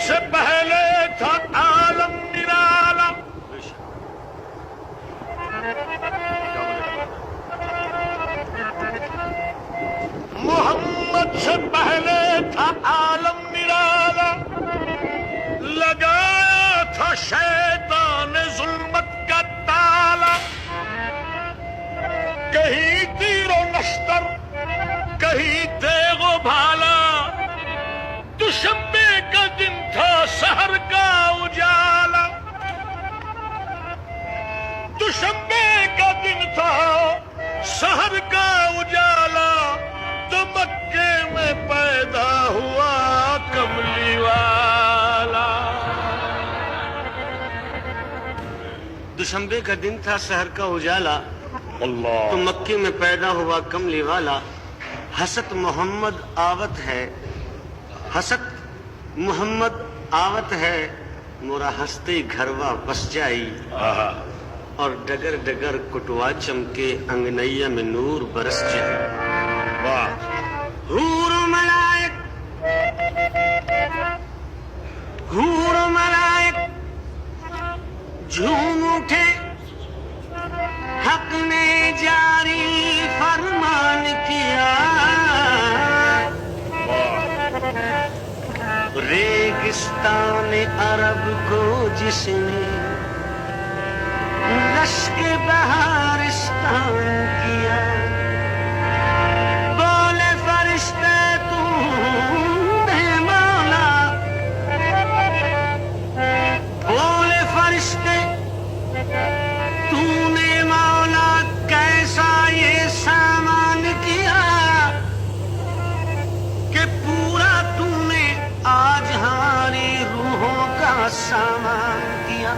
से पहले था आलम निराला। मोहम्मद से पहले था आलम निराला, लगाया था शैतान जुल्मत का ताला। कहीं तीरो नश्तर, कहीं तेगो भाला, दुशंबे का दिन था शहर का उजाला। दुशंबे का दिन था शहर का उजाला, तो मक्के में पैदा हुआ कमली वाला। दुशंबे का दिन था शहर का उजाला, अल्लाह। तो मक्के में पैदा हुआ कमली वाला। हसत मोहम्मद आवत है, हसत मोहम्मद आवत है, मोरा हंसते घरवा बस जाई। और डगर डगर कुटवा चमके, अंगनैया में नूर बरस जाए। वाह। हूर मलाइक, हूर मलाइक झूम उठे, हक ने जारी फरमान किया। रेगिस्तान अरब को जिसने लश्के बहारिस्तान किया। बोले फरिश्ते तूने मौला, बोले फरिश्ते तूने मौला कैसा ये सामान किया, कि पूरा तूने आज हमारी रूहों का सामान किया।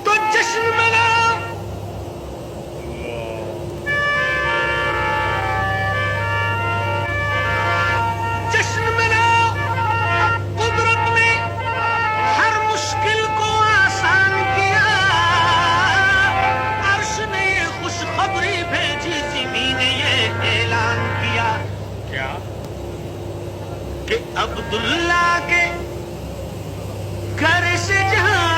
तो जश्न मनाओ, जश्न मनाओ, कुदरत ने हर मुश्किल को आसान किया। अर्श ने खुशखबरी भेजी, ज़मीन ने ये ऐलान किया। क्या? कि अब्दुल्ला के घर से जहां